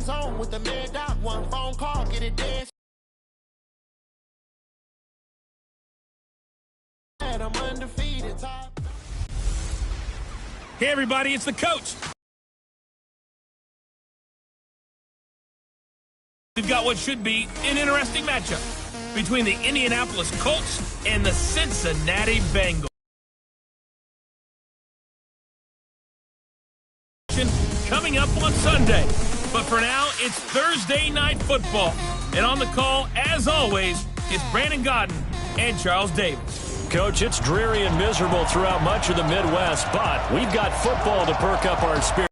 zone with the mad dot. One phone call, get it dead. I'm undefeated. Hey, everybody, it's the coach. We've got what should be an interesting matchup between the Indianapolis Colts and the Cincinnati Bengals. Coming up on Sunday. But for now, it's Thursday Night Football. And on the call, as always, is Brandon Godden and Charles Davis. Coach, it's dreary and miserable throughout much of the Midwest, but we've got football to perk up our spirit.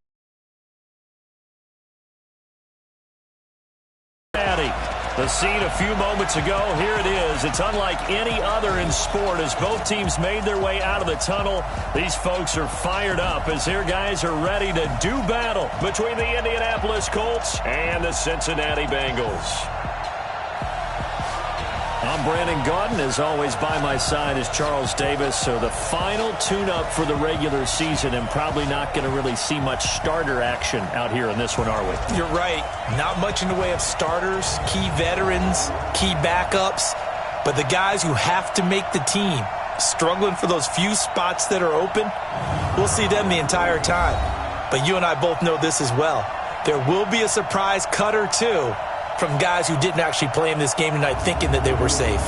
The scene a few moments ago, here it is. It's unlike any other in sport as both teams made their way out of the tunnel. These folks are fired up as their guys are ready to do battle between the Indianapolis Colts and the Cincinnati Bengals. I'm Brandon Godden. As always, by my side is Charles Davis. So the final tune-up for the regular season, and probably not going to really see much starter action out here in this one, are we? You're right. Not much in the way of starters, key veterans, key backups, but the guys who have to make the team, struggling for those few spots that are open, we'll see them the entire time. But you and I both know this as well. There will be a surprise cut or two from guys who didn't actually play in this game tonight thinking that they were safe.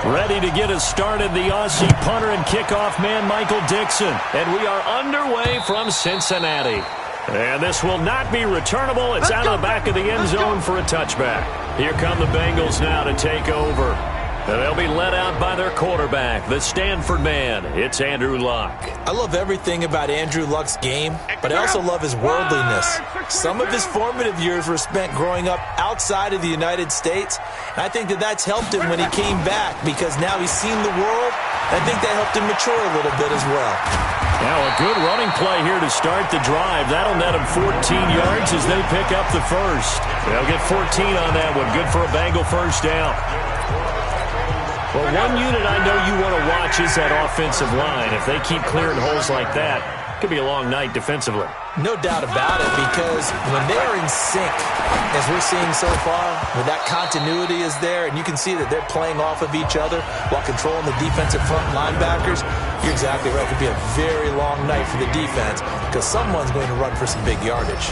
Ready to get us started, the Aussie punter and kickoff man, Michael Dixon. And we are underway from Cincinnati. And this will not be returnable. It's out of the back of the end zone for a touchback. Here come the Bengals now to take over. And they'll be led out by their quarterback, the Stanford man. It's Andrew Luck. I love everything about Andrew Luck's game, but I also love his worldliness. Some of his formative years were spent growing up outside of the United States, and I think that that's helped him when he came back because now he's seen the world. I think that helped him mature a little bit as well. Now a good running play here to start the drive. That'll net him 14 yards as they pick up the first. They'll get 14 on that one. Good for a Bengal first down. Well, one unit I know you want to watch is that offensive line. If they keep clearing holes like that, it could be a long night defensively. No doubt about it, because when they're in sync, as we're seeing so far, when that continuity is there, and you can see that they're playing off of each other while controlling the defensive front linebackers, you're exactly right. It could be a very long night for the defense because someone's going to run for some big yardage.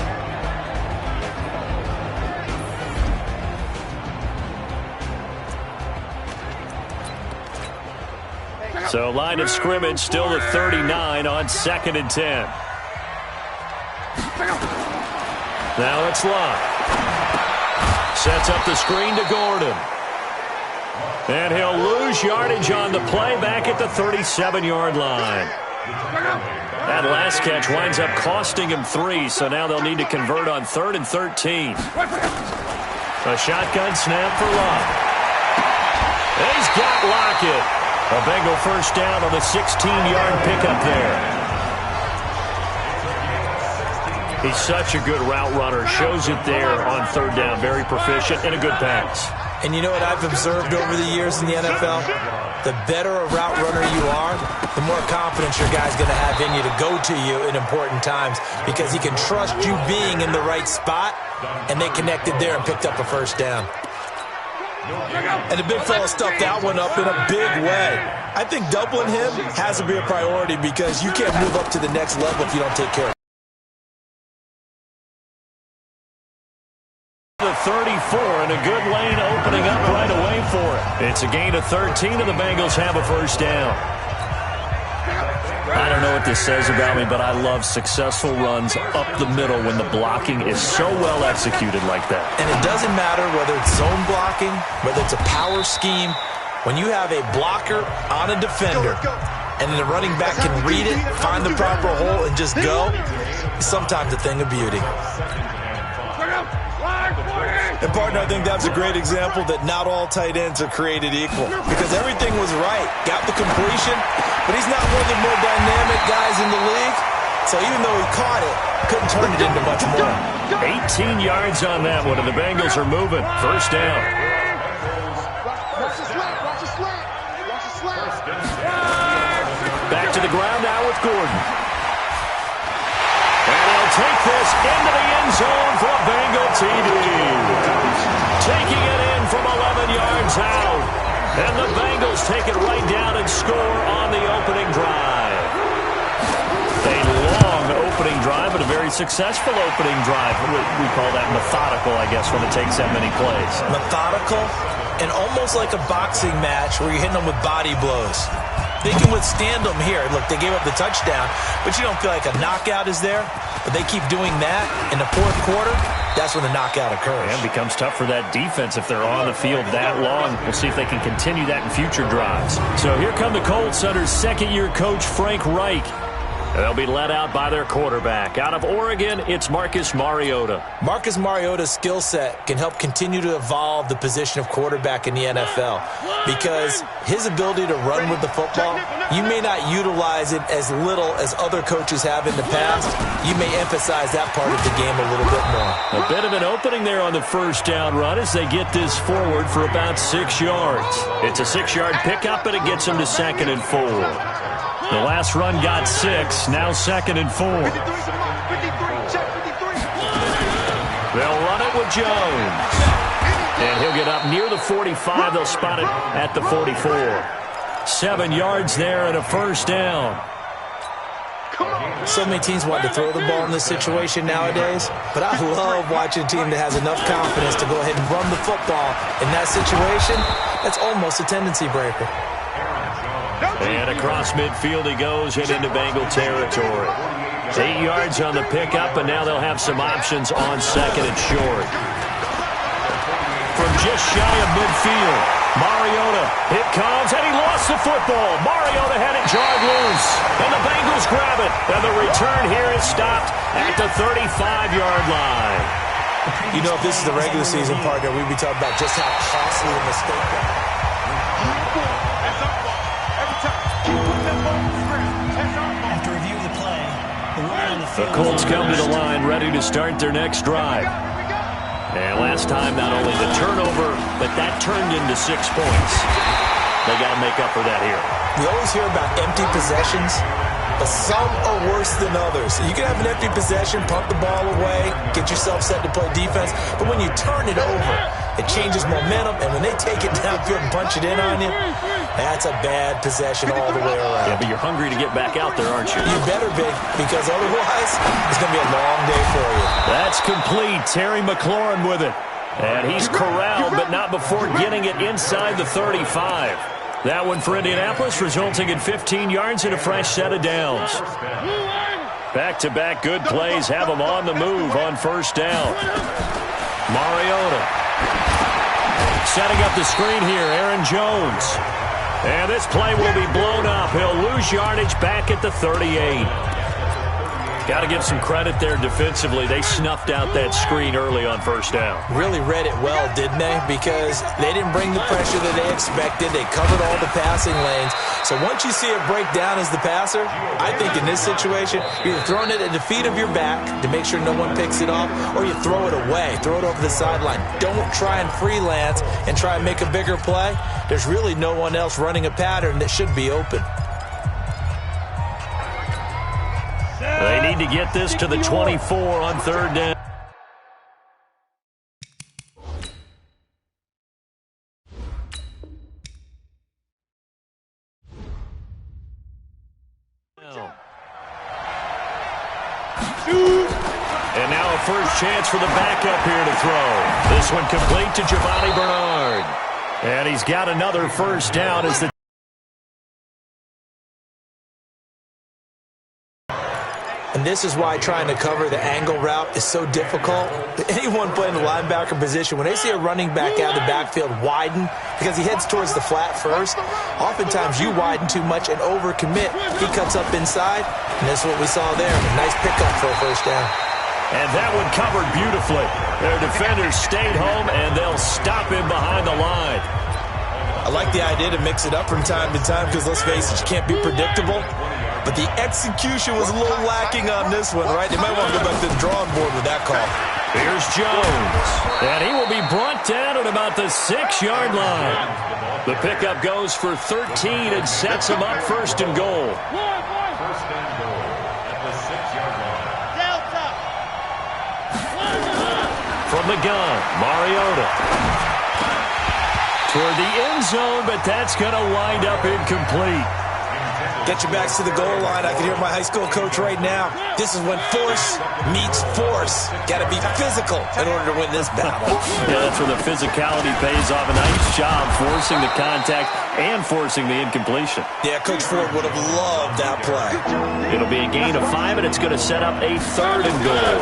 So line of scrimmage still at 39 on 2nd and 10. Now it's Luck. Sets up the screen to Gordon. And he'll lose yardage on the play back at the 37-yard line. That last catch winds up costing him 3, so now they'll need to convert on 3rd and 13. A shotgun snap for Luck. He's got Lockett. A Bengal first down on the 16-yard pickup there. He's such a good route runner. Shows it there on 3rd down. Very proficient and a good pass. And you know what I've observed over the years in the NFL? The better a route runner you are, the more confidence your guy's going to have in you to go to you in important times because he can trust you being in the right spot, and they connected there and picked up a first down. And the big fella stuffed that one up in a big way. I think doubling him has to be a priority because you can't move up to the next level if you don't take care of it. The 34 and a good lane opening up right away for it. It's a gain of 13 and the Bengals have a first down. I don't know what this says about me, but I love successful runs up the middle when the blocking is so well executed like that. And it doesn't matter whether it's zone blocking, whether it's a power scheme. When you have a blocker on a defender and then the running back can read it, find the proper hole, and just go, it's sometimes a thing of beauty. And, partner, I think that's a great example that not all tight ends are created equal because everything was right. Got the completion, but he's not one of the more dynamic guys in the league. So even though he caught it, couldn't turn it into much more. 18 yards on that one, and the Bengals are moving. First down. Back to the ground now with Gordon. And he'll take this into the end zone for a Bengal TD. Taking it in from 11 yards out. And the Bengals take it right down and score on the opening drive. A long opening drive, but a very successful opening drive. We call that methodical, I guess, when it takes that many plays. Methodical and almost like a boxing match where you're hitting them with body blows. They can withstand them here. Look, they gave up the touchdown, but you don't feel like a knockout is there. But they keep doing that in the fourth quarter. That's when the knockout occurs. And it becomes tough for that defense if they're on the field that long. We'll see if they can continue that in future drives. So here come the Colts under second-year coach Frank Reich. They'll be led out by their quarterback. Out of Oregon, it's Marcus Mariota. Marcus Mariota's skill set can help continue to evolve the position of quarterback in the NFL because his ability to run with the football, you may not utilize it as little as other coaches have in the past. You may emphasize that part of the game a little bit more. A bit of an opening there on the first down run as they get this forward for about 6 yards. It's a 6-yard pickup, and it gets them to 2nd and 4. The last run got 6, now 2nd and 4. They'll run it with Jones. And he'll get up near the 45. They'll spot it at the 44. 7 yards there and a first down. So many teams want to throw the ball in this situation nowadays, but I love watching a team that has enough confidence to go ahead and run the football in that situation. That's almost a tendency breaker. And across midfield he goes and into Bengal territory. 8 yards on the pickup, and now they'll have some options on 2nd and short. From just shy of midfield, Mariota, it comes, and he lost the football. Mariota had it jarred loose, and the Bengals grab it. And the return here is stopped at the 35-yard line. You know, if this is the regular season partner, we'd be talking about just how costly a mistake that is. The Colts come to the line ready to start their next drive. And last time, not only the turnover, but that turned into 6 points. They got to make up for that here. We always hear about empty possessions, but some are worse than others. You can have an empty possession, punt the ball away, get yourself set to play defense, but when you turn it over, it changes momentum, and when they take it downfield and punch it in on you, that's a bad possession all the way around. Yeah, but you're hungry to get back out there, aren't you? You better be, because otherwise, it's going to be a long day for you. That's complete. Terry McLaurin with it. And he's corralled, but not before getting it inside the 35. That one for Indianapolis, resulting in 15 yards and a fresh set of downs. Back-to-back good plays have them on the move on first down. Mariota. Setting up the screen here, Aaron Jones. And this play will be blown up. He'll lose yardage back at the 38. Got to give some credit there defensively. They snuffed out that screen early on first down. Really read it well, didn't they? Because they didn't bring the pressure that they expected. They covered all the passing lanes. So once you see it break down as the passer, I think in this situation, you're throwing it at the feet of your back to make sure no one picks it off, or you throw it away, throw it over the sideline. Don't try and freelance and try and make a bigger play. There's really no one else running a pattern that should be open. They need to get this to the 24 on third down. And now a first chance for the backup here to throw. This one complete to Giovanni Bernard. And he's got another first down as the And this is why trying to cover the angle route is so difficult. Anyone playing the linebacker position, when they see a running back out of the backfield widen, because he heads towards the flat first, oftentimes you widen too much and overcommit. He cuts up inside, and that's what we saw there. A nice pickup for a first down. And that one covered beautifully. Their defenders stayed home, and they'll stop him behind the line. I like the idea to mix it up from time to time because, let's face it, you can't be predictable. But the execution was a little lacking on this one, right? They might want to go back to the drawing board with that call. Here's Jones. And he will be brought down at about the 6-yard line. The pickup goes for 13 and sets him up first and goal. First and goal at the 6-yard line. Delta. From the gun, Mariota. Toward the end zone, but that's going to wind up incomplete. Get your backs to the goal line. I can hear my high school coach right now. This is when force meets force. Got to be physical in order to win this battle. Yeah, that's where the physicality pays off. A nice job forcing the contact and forcing the incompletion. Yeah, Coach Ford would have loved that play. It'll be a gain of 5, and it's going to set up a 3rd and goal.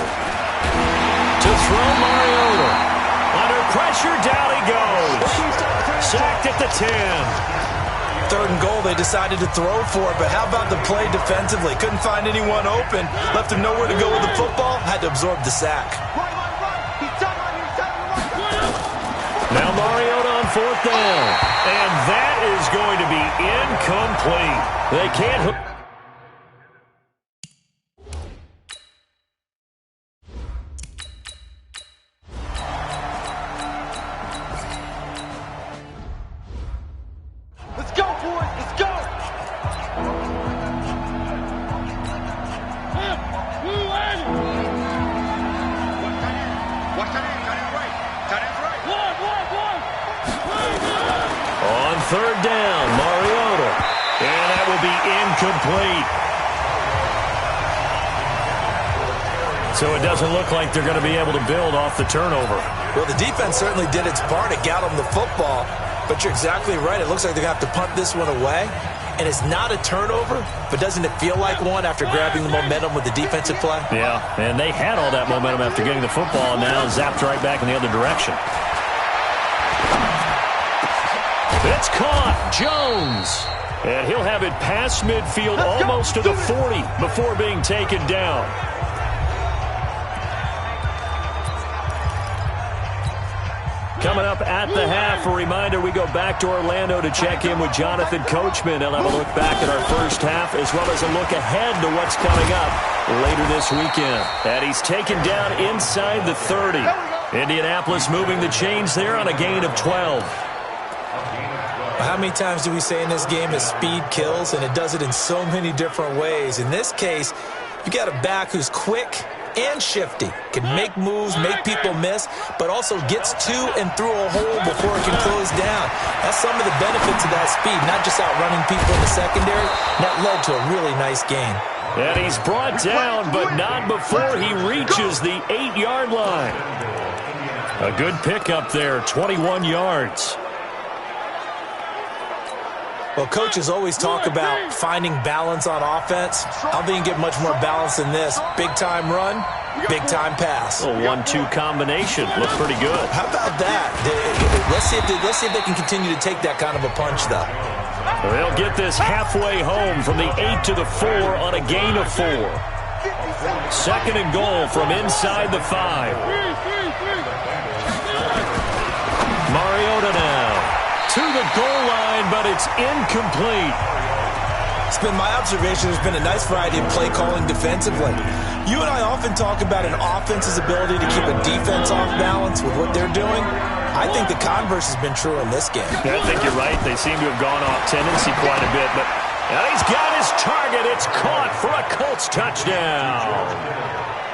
To throw Mariota. Under pressure, down he goes. Sacked at the 10. 3rd and goal, they decided to throw for it, but how about the play defensively? Couldn't find anyone open, left him nowhere to go with the football, had to absorb the sack. Now Mariota on 4th down, and that is going to be incomplete. They can't... Let's go, boys. Let's go. Watch that end. Got it right. Got it right. On 3rd down, Mariota. And that will be incomplete. So it doesn't look like they're going to be able to build off the turnover. Well, the defense certainly did its part. It got them the football. But you're exactly right. It looks like they're going to have to punt this one away. And it's not a turnover, but doesn't it feel like one after grabbing the momentum with the defensive play? Yeah, and they had all that momentum after getting the football, and now zapped right back in the other direction. It's caught. Jones. And he'll have it past midfield almost to the 40 before being taken down. Coming up at the half, a reminder, we go back to Orlando to check in with Jonathan Coachman. They'll have a look back at our first half as well as a look ahead to what's coming up later this weekend. And he's taken down inside the 30. Indianapolis moving the chains there on a gain of 12. How many times do we say in this game that speed kills, and it does it in so many different ways? In this case, you got a back who's quick and shifty, can make moves, make people miss, but also gets to and through a hole before it can close down. That's some of the benefits of that speed, not just outrunning people in the secondary. That led to a really nice gain. And he's brought down, but not before he reaches the 8-yard line. A good pickup there, 21 yards. Well, coaches always talk about finding balance on offense. I don't think you can get much more balance than this. Big-time run, big-time pass. A 1-2 combination. Looked pretty good. How about that? Let's see if they can continue to take that kind of a punch, though. They'll get this halfway home from the 8 to the 4 on a gain of 4. 2nd and goal from inside the 5. Mariota now to the goal line, but it's incomplete. It's been my observation. There's been a nice variety of play calling defensively. You and I often talk about an offense's ability to keep a defense off balance with what they're doing. I think the converse has been true in this game. Yeah, I think you're right. They seem to have gone off tendency quite a bit, but now he's got his target. It's caught for a Colts touchdown.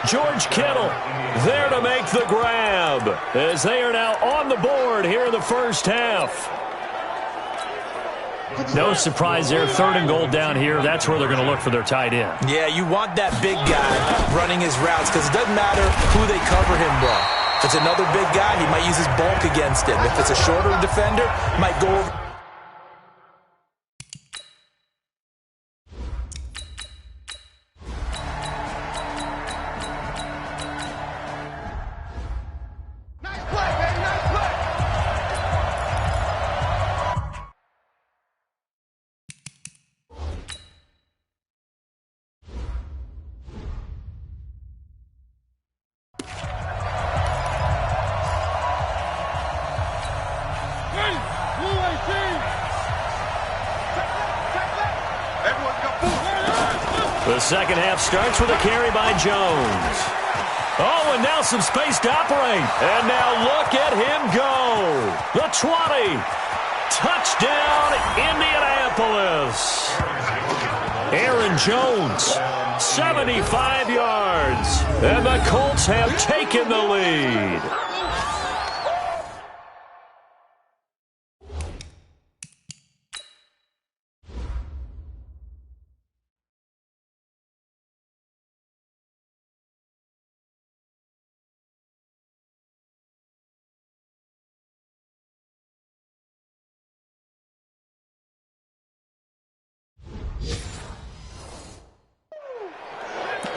George Kittle there to make the grab as they are now on the board here in the first half. No surprise there. 3rd and goal down here. That's where they're going to look for their tight end. Yeah, you want that big guy running his routes because it doesn't matter who they cover him with. If it's another big guy, he might use his bulk against him. If it's a shorter defender, might go over. The second half starts with a carry by Jones. Oh, and now some space to operate. And now look at him go. The 20. Touchdown, Indianapolis. Aaron Jones, 75 yards. And the Colts have taken the lead.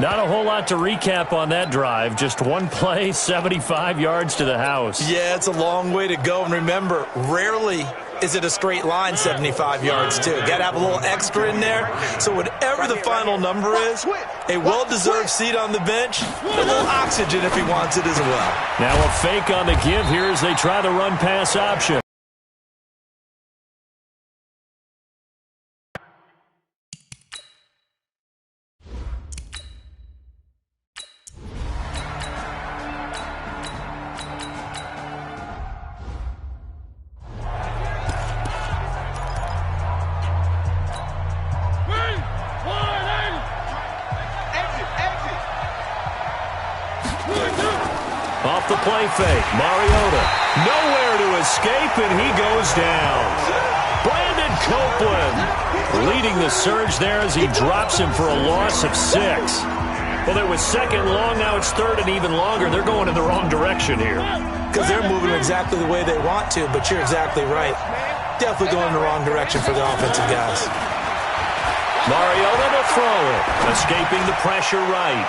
Not a whole lot to recap on that drive. Just one play, 75 yards to the house. Yeah, it's a long way to go. And remember, rarely is it a straight line 75 yards, too. Got to have a little extra in there. So whatever the final number is, a well-deserved seat on the bench, a little oxygen if he wants it as well. Now a fake on the give here as they try the run-pass option. Off the play fake, Mariota. Nowhere to escape, and he goes down. Brandon Copeland leading the surge there as he drops him for a loss of 6. Well, it was second long, now it's third and even longer. They're going in the wrong direction here. Because they're moving exactly the way they want to, but you're exactly right. Definitely going in the wrong direction for the offensive guys. Mariota to throw it, escaping the pressure right.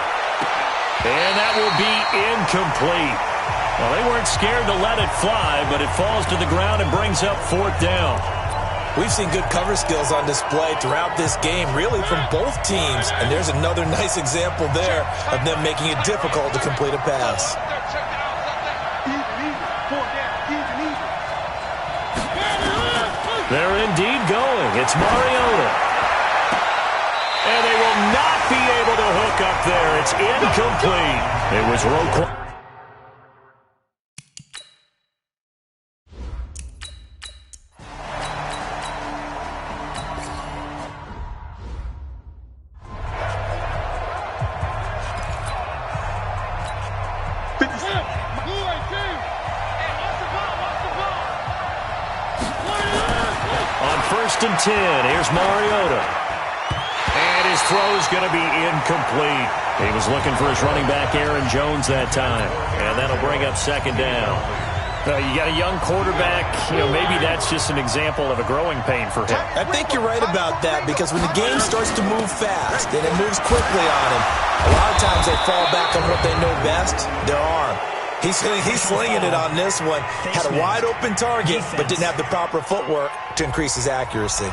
And that will be incomplete. Well, they weren't scared to let it fly, but it falls to the ground and brings up 4th down. We've seen good cover skills on display throughout this game, really from both teams. And there's another nice example there of them making it difficult to complete a pass. They're indeed going. It's Mariota. And they will not be able to hook up there. It's incomplete. It was Roquan. On 1st and 10, here's Mariota. And his throw is going to be incomplete. He was looking for his running back, Aaron Jones, that time. And that'll bring up 2nd down. You got a young quarterback. Maybe that's just an example of a growing pain for him. I think you're right about that, because when the game starts to move fast and it moves quickly on him, a lot of times they fall back on what they know best, their arm. He's slinging it on this one. Had a wide-open target, but didn't have the proper footwork to increase his accuracy.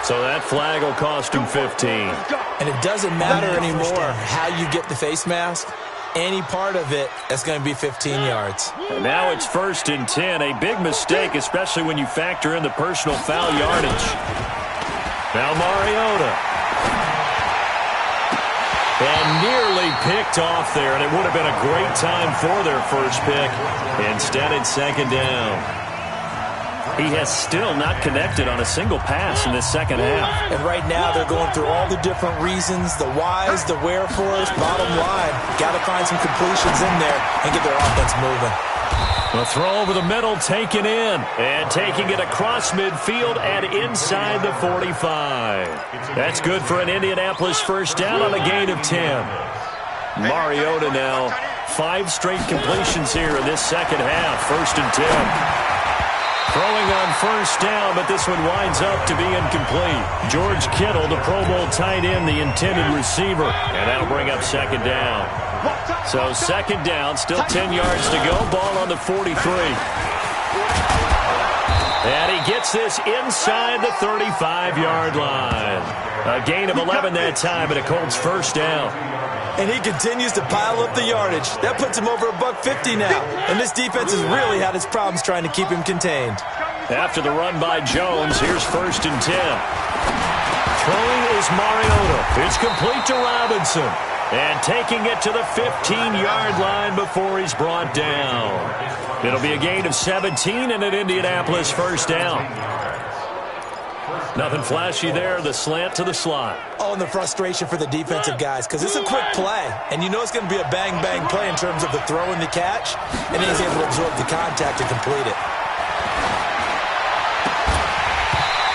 So that flag will cost him 15. And it doesn't matter anymore how you get the face mask. Any part of it, that's going to be 15 yards. And now it's 1st and 10. A big mistake, especially when you factor in the personal foul yardage. Now Mariota. And nearly picked off there, and it would have been a great time for their first pick. Instead, it's 2nd down. He has still not connected on a single pass in this second half. And right now, they're going through all the different reasons, the whys, the wherefores. Bottom line, got to find some completions in there and get their offense moving. A throw over the middle, taken in. And taking it across midfield and inside the 45. That's good for an Indianapolis first down on a gain of 10. Mariota now, 5 straight completions here in this second half. 1st and 10. Throwing on first down, but this one winds up to be incomplete. George Kittle, the Pro Bowl tight end, the intended receiver. And that'll bring up 2nd down. So 2nd down, still 10 yards to go. Ball on the 43. And he gets this inside the 35-yard line. A gain of 11 that time, and a Colts first down. And he continues to pile up the yardage. That puts him over $150 now. And this defense has really had its problems trying to keep him contained. After the run by Jones, here's 1st and 10. Throwing is Mariota. It's complete to Robinson. And taking it to the 15-yard line before he's brought down. It'll be a gain of 17 and an Indianapolis first down. Nothing flashy there. The slant to the slot. Oh, and the frustration for the defensive guys because it's a quick play. And you know it's going to be a bang-bang play in terms of the throw and the catch. And he's able to absorb the contact and complete it.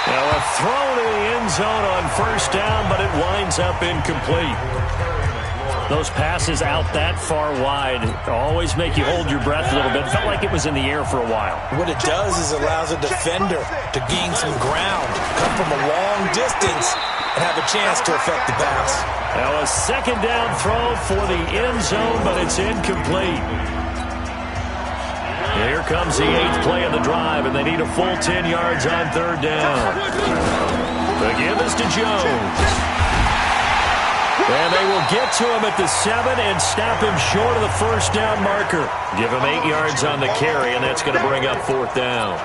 Now a throw to the end zone on first down, but it winds up incomplete. Those passes out that far wide always make you hold your breath a little bit. It felt like it was in the air for a while. What it does is it allows a defender to gain some ground, come from a long distance, and have a chance to affect the pass. Now a second down throw for the end zone, but it's incomplete. Here comes the 8th play of the drive, and they need a full 10 yards on third down. The give is to Jones. And they will get to him at the 7 and stop him short of the first down marker. Give him 8 yards on the carry, and that's going to bring up fourth down.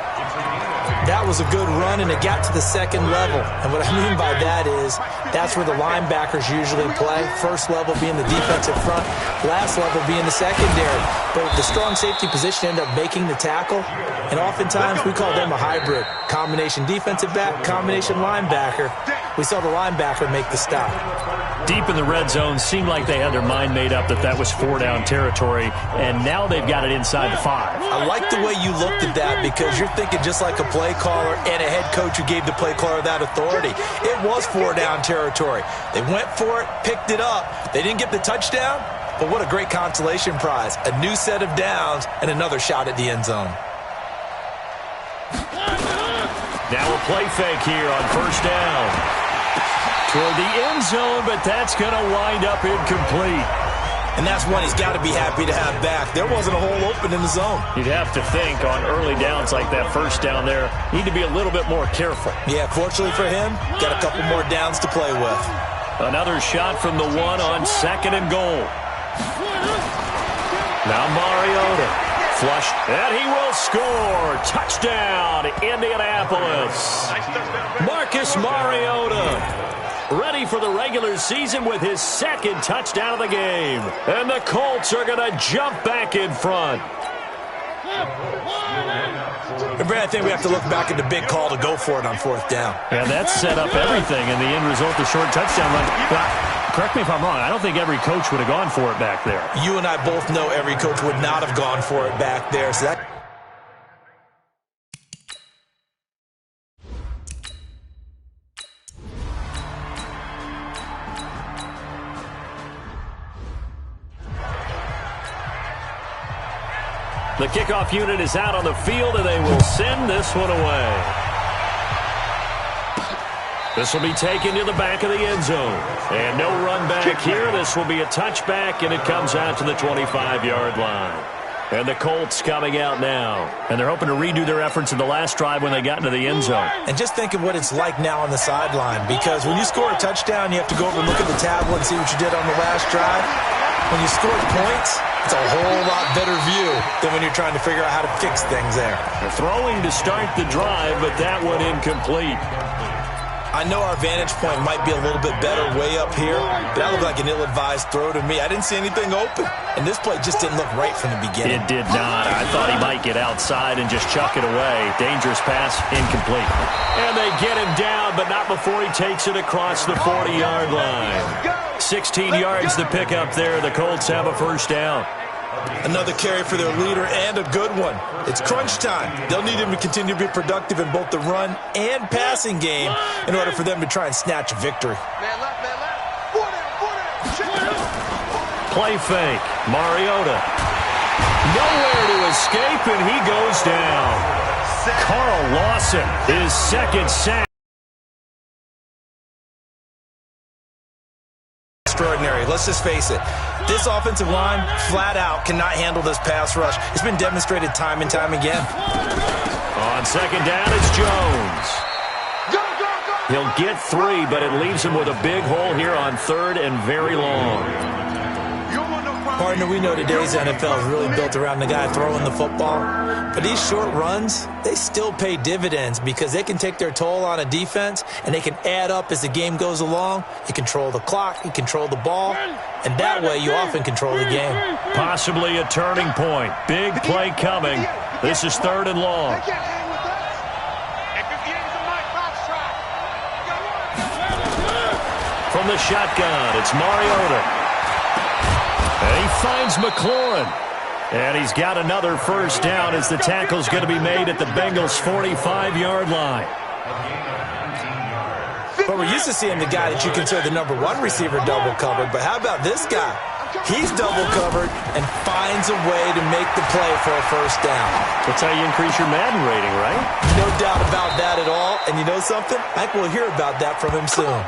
That was a good run, and it got to the second level. And what I mean by that is that's where the linebackers usually play. First level being the defensive front, last level being the secondary. But the strong safety position ended up making the tackle. And oftentimes we call them a hybrid. Combination defensive back, combination linebacker. We saw the linebacker make the stop. Deep in the red zone, seemed like they had their mind made up that that was 4-down territory, and now they've got it inside the 5. I like the way you looked at that because you're thinking just like a play caller and a head coach who gave the play caller that authority. It was 4-down territory. They went for it, picked it up. They didn't get the touchdown, but what a great consolation prize. A new set of downs and another shot at the end zone. Now a play fake here on first down. Toward the end zone, but that's going to wind up incomplete. And that's one he's got to be happy to have back. There wasn't a hole open in the zone. You'd have to think on early downs like that first down there, need to be a little bit more careful. Yeah, fortunately for him, got a couple more downs to play with. Another shot from the 1 on second and goal. Now Mariota. Flush, and he will score. Touchdown, Indianapolis. Marcus Mariota. Ready for the regular season with his second touchdown of the game. And the Colts are going to jump back in front. And Brad, I think we have to look back at the big call to go for it on fourth down. And that set up everything in the end result, the short touchdown run. Correct me if I'm wrong. I don't think every coach would have gone for it back there. You and I both know every coach would not have gone for it back there. So that... The kickoff unit is out on the field, and they will send this one away. This will be taken to the back of the end zone. And no run back here. This will be a touchback, and it comes out to the 25-yard line. And the Colts coming out now. And they're hoping to redo their efforts in the last drive when they got into the end zone. And just think of what it's like now on the sideline. Because when you score a touchdown, you have to go over and look at the tablet and see what you did on the last drive. When you score points, it's a whole lot better view than when you're trying to figure out how to fix things there. They're throwing to start the drive, but that one incomplete. I know our vantage point might be a little bit better way up here, but that looked like an ill-advised throw to me. I didn't see anything open, and this play just didn't look right from the beginning. It did not. I thought he might get outside and just chuck it away. Dangerous pass, incomplete. And they get him down, but not before he takes it across the 40-yard line. 16 yards to pick up there. The Colts have a first down. Another carry for their leader and a good one. It's crunch time. They'll need him to continue to be productive in both the run and passing game in order for them to try and snatch a victory. Play fake. Mariota. Nowhere to escape, and he goes down. Carl Lawson, his second sack. Extraordinary. Let's just face it. This offensive line, flat out, cannot handle this pass rush. It's been demonstrated time and time again. On second down, it's Jones. He'll get 3, but it leaves him with a big hole here on third and very long. Partner, we know today's NFL is really built around the guy throwing the football. But these short runs, they still pay dividends because they can take their toll on a defense and they can add up as the game goes along. You control the clock, you control the ball, and that way you often control the game. Possibly a turning point. Big play coming. This is 3rd and long. From the shotgun, it's Mariota. And he finds McLaurin. And he's got another first down as the tackle's going to be made at the Bengals' 45-yard line. But we're used to seeing the guy that you consider the number 1 receiver double covered. But how about this guy? He's double covered and finds a way to make the play for a first down. That's how you increase your Madden rating, right? No doubt about that at all. And you know something? I think we'll hear about that from him soon.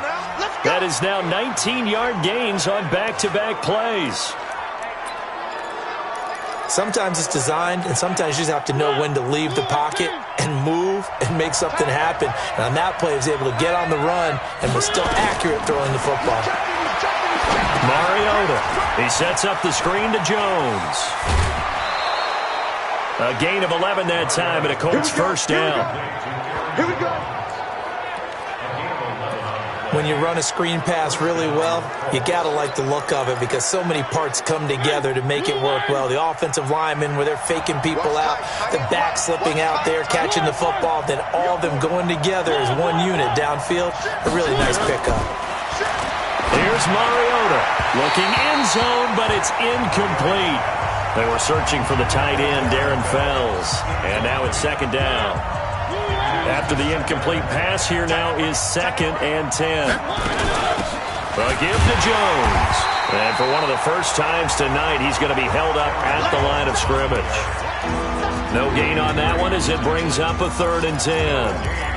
That is now 19-yard gains on back-to-back plays. Sometimes it's designed, and sometimes you just have to know when to leave the pocket and move and make something happen. And on that play, he was able to get on the run and was still accurate throwing the football. Mariota. He sets up the screen to Jones. A gain of 11 that time, and a Colts first down. Here we go. When you run a screen pass really well, you got to like the look of it because so many parts come together to make it work well. The offensive linemen, where they're faking people out, the back slipping out there, catching the football, then all of them going together as one unit downfield. A really nice pickup. Here's Mariota. Looking end zone, but it's incomplete. They were searching for the tight end, Darren Fells. And now it's 2nd down. After the incomplete pass, here now is 2nd and 10. A give to Jones. And for one of the first times tonight, he's going to be held up at the line of scrimmage. No gain on that one as it brings up a 3rd and 10.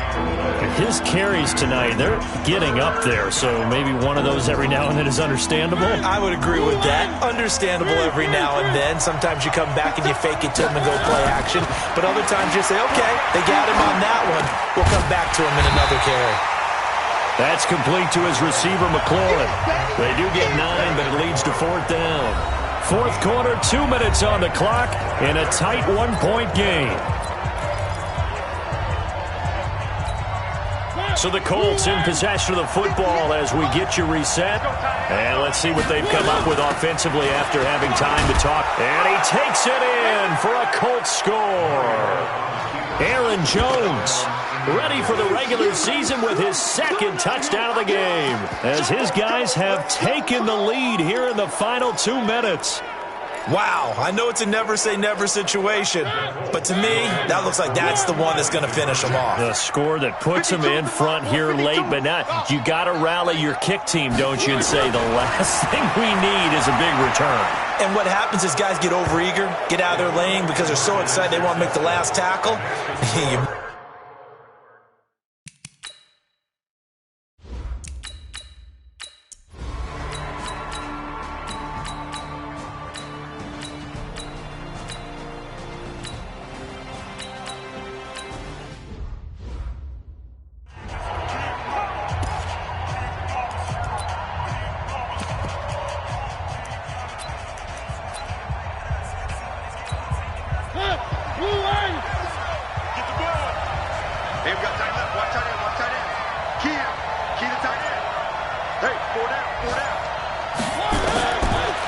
His carries tonight, they're getting up there, so maybe one of those every now and then is understandable. I would agree with that. Understandable every now and then. Sometimes you come back and you fake it to him and go play action. But other times you say, okay, they got him on that one. We'll come back to him in another carry. That's complete to his receiver, McLaurin. They do get 9, but it leads to 4th down. 4th quarter, 2 minutes on the clock, in a tight 1-point game. So the Colts in possession of the football as we get you reset. And let's see what they've come up with offensively after having time to talk. And he takes it in for a Colts score. Aaron Jones ready for the regular season with his 2nd touchdown of the game, as his guys have taken the lead here in the final 2 minutes. Wow, I know it's a never-say-never situation, but to me, that looks like that's the one that's going to finish them off. The score that puts them in front here late, but not. You got to rally your kick team, don't you, and say the last thing we need is a big return. And what happens is guys get overeager, get out of their lane because they're so excited they want to make the last tackle.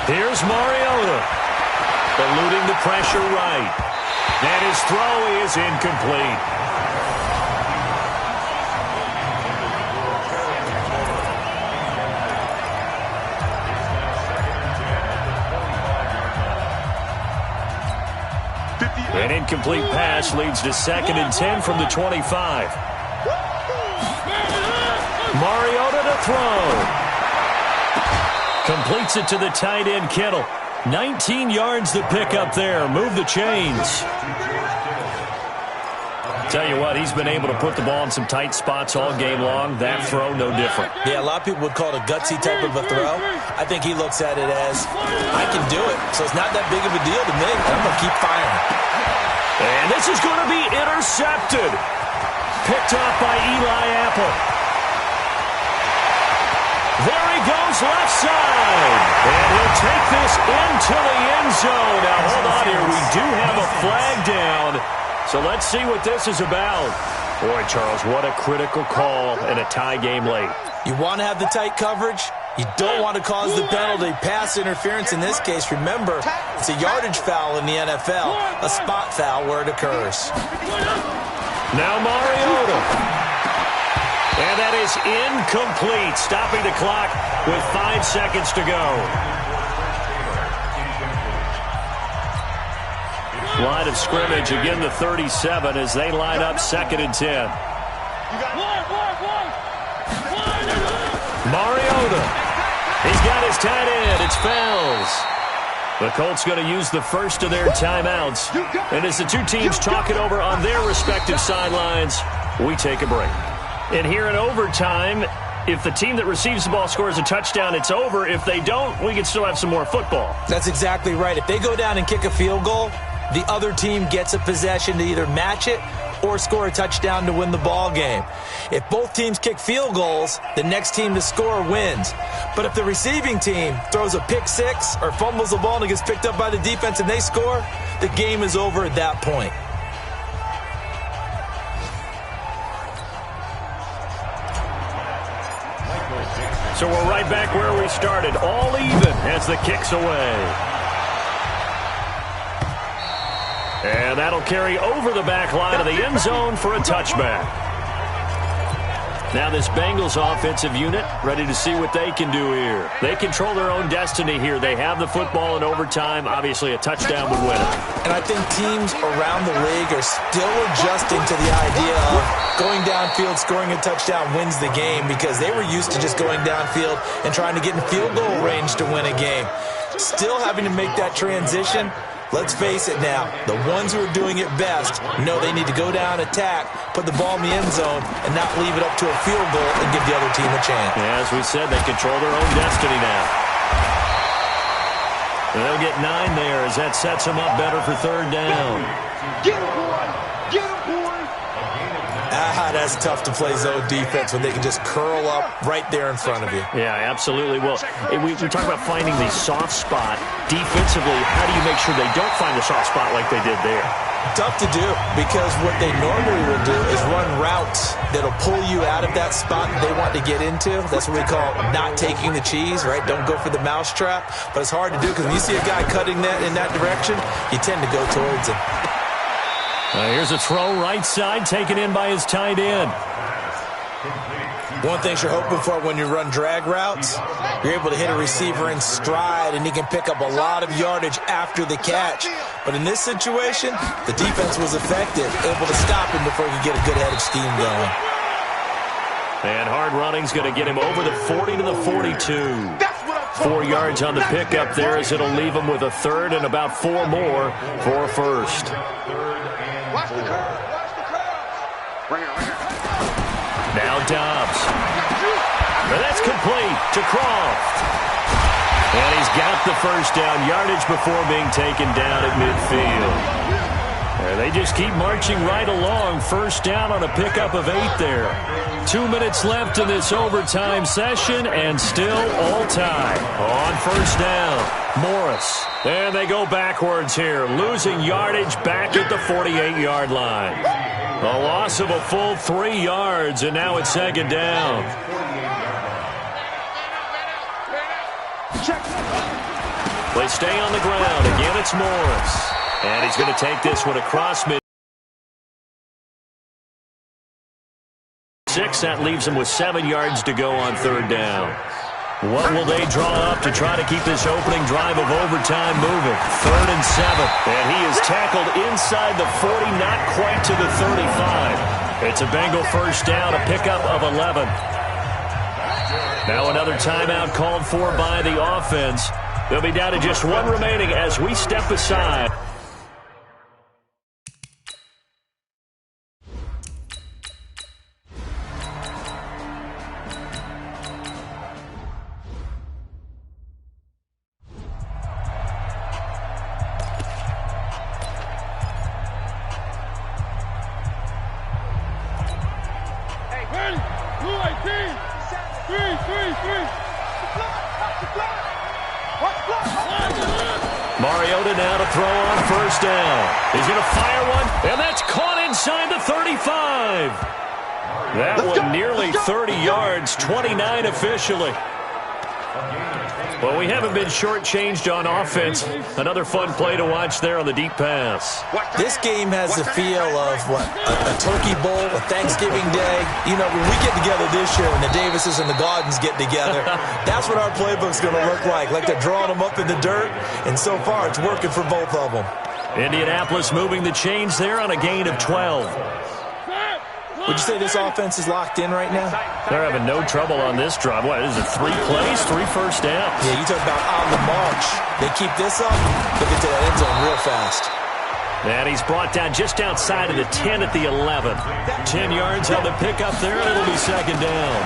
Here's Mariota, eluding the pressure right. And his throw is incomplete. An incomplete pass leads to 2nd and 10 from the 25. Mariota to throw. Completes it to the tight end, Kittle. 19 yards to pick up there. Move the chains. Tell you what, he's been able to put the ball in some tight spots all game long. That throw, no different. Yeah, a lot of people would call it a gutsy type of a throw. I think he looks at it as, I can do it, so it's not that big of a deal to me. I'm going to keep firing. And this is going to be intercepted. Picked off by Eli Apple. There he goes left side. And he'll take this into the end zone. Now, hold on here. We do have a flag down. So let's see what this is about. Boy, Charles, what a critical call in a tie game late. You want to have the tight coverage? You don't want to cause the penalty. Pass interference in this case. Remember, it's a yardage foul in the NFL, a spot foul where it occurs. Now Mariota. And that is incomplete, stopping the clock with 5 seconds to go. Line of scrimmage, again the 37 as they line up 2nd and 10. Mariota. He's got his tight end. It's Fells. The Colts going to use the first of their timeouts. And as the two teams talk it over on their respective sidelines, we take a break. And here in overtime, if the team that receives the ball scores a touchdown, it's over. If they don't, we can still have some more football. That's exactly right. If they go down and kick a field goal, the other team gets a possession to either match it or score a touchdown to win the ball game. If both teams kick field goals, the next team to score wins. But if the receiving team throws a pick six or fumbles the ball and it gets picked up by the defense and they score, the game is over at that point. So we're right back where we started, all even as the kick's away. And that'll carry over the back line of the end zone for a touchback. Now this Bengals offensive unit ready to see what they can do here. They control their own destiny here. They have the football in overtime. Obviously, a touchdown would win it. And I think teams around the league are still adjusting to the idea of going downfield, scoring a touchdown wins the game because they were used to just going downfield and trying to get in field goal range to win a game. Still having to make that transition. Let's face it now, the ones who are doing it best know they need to go down, attack, put the ball in the end zone, and not leave it up to a field goal and give the other team a chance. Yeah, as we said, they control their own destiny now. And they'll get 9 there as that sets them up better for 3rd down. Get him, boy! Get him, boy! That's tough to play zone defense when they can just curl up right there in front of you. Yeah, absolutely. Well, we talk about finding the soft spot. Defensively, how do you make sure they don't find the soft spot like they did there? Tough to do because what they normally will do is run routes that'll pull you out of that spot that they want to get into. That's what we call not taking the cheese, right? Don't go for the mousetrap. But it's hard to do because when you see a guy cutting that in that direction, you tend to go towards him. Here's a throw right side taken in by his tight end. One thing you're hoping for when you run drag routes, you're able to hit a receiver in stride and he can pick up a lot of yardage after the catch. But in this situation, the defense was effective, able to stop him before he could get a good head of steam going. And hard running's going to get him over the 40 to the 42. 4 yards on the pickup there as it'll leave him with a 3rd and about 4 more for a 1st. Watch the curve. Watch the curve. Now Dobbs. And that's complete to Croft. And he's got the 1st down yardage before being taken down at midfield. And they just keep marching right along. 1st down on a pickup of 8 there. 2 minutes left in this overtime session and still all tie. On 1st down, Morris. And they go backwards here, losing yardage back at the 48-yard line. A loss of a full 3 yards, and now it's 2nd down. They stay on the ground. Again, it's Morris. And he's going to take this one across mid. 6, that leaves him with 7 yards to go on 3rd down. What will they draw up to try to keep this opening drive of overtime moving? 3rd and 7. And he is tackled inside the 40, not quite to the 35. It's a Bengal 1st down, a pickup of 11. Now another timeout called for by the offense. They'll be down to just 1 remaining as we step aside. Ready? 2, 18. 3. Mariota now to throw on first down. He's going to fire one, and that's caught inside the 35. That one nearly 30 yards, 29 officially. Well, we haven't been shortchanged on offense. Another fun play to watch there on the deep pass. This game has the feel of, a turkey bowl, a Thanksgiving Day. You know, when we get together this year, when the Davises and the Gardens get together, that's what our playbook's going to look like they're drawing them up in the dirt, and so far it's working for both of them. Indianapolis moving the chains there on a gain of 12. Would you say this offense is locked in right now? They're having no trouble on this drive. What is it, 3 plays, 3 first downs? Yeah, you talk about on the march. They keep this up, they'll get to that end zone real fast. And he's brought down just outside of the 10 at the 11. 10 yards on the pickup there, and it'll be second down.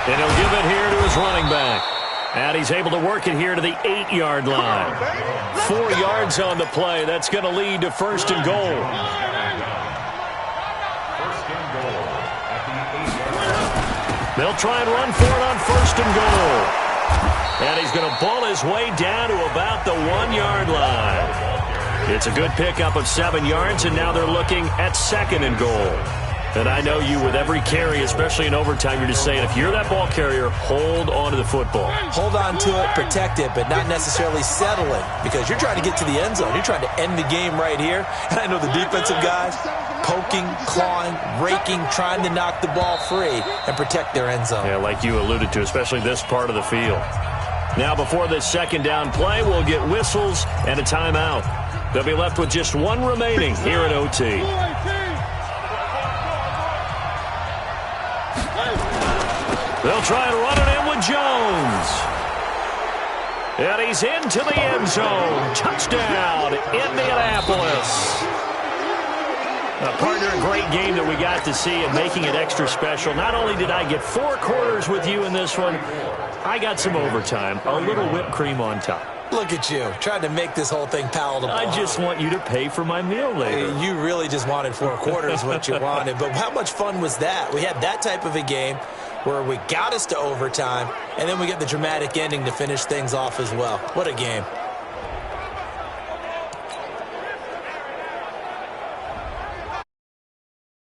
And he'll give it here to his running back. And he's able to work it here to the 8-yard line. 4 yards on the play. That's going to lead to first and goal. They'll try and run for it on first and goal. And he's going to ball his way down to about the 1-yard line. It's a good pickup of 7 yards, and now they're looking at second and goal. And I know you, with every carry, especially in overtime, you're just saying, if you're that ball carrier, hold on to the football. Hold on to it, protect it, but not necessarily settle it, because you're trying to get to the end zone. You're trying to end the game right here. And I know the defensive guys, poking, clawing, raking, trying to knock the ball free and protect their end zone. Yeah, like you alluded to, especially this part of the field. Now, before this second down play, we'll get whistles and a timeout. They'll be left with just one remaining here at OT. They'll try and run it in with Jones. And he's into the end zone. Touchdown, Indianapolis. Partner, a great game that we got to see and making it extra special. Not only did I get 4 quarters with you in this one, I got some overtime, a little whipped cream on top. Look at you, trying to make this whole thing palatable. I just want you to pay for my meal later. You really just wanted 4 quarters what you wanted, but how much fun was that? We had that type of a game where we got us to overtime, and then we get the dramatic ending to finish things off as well. What a game.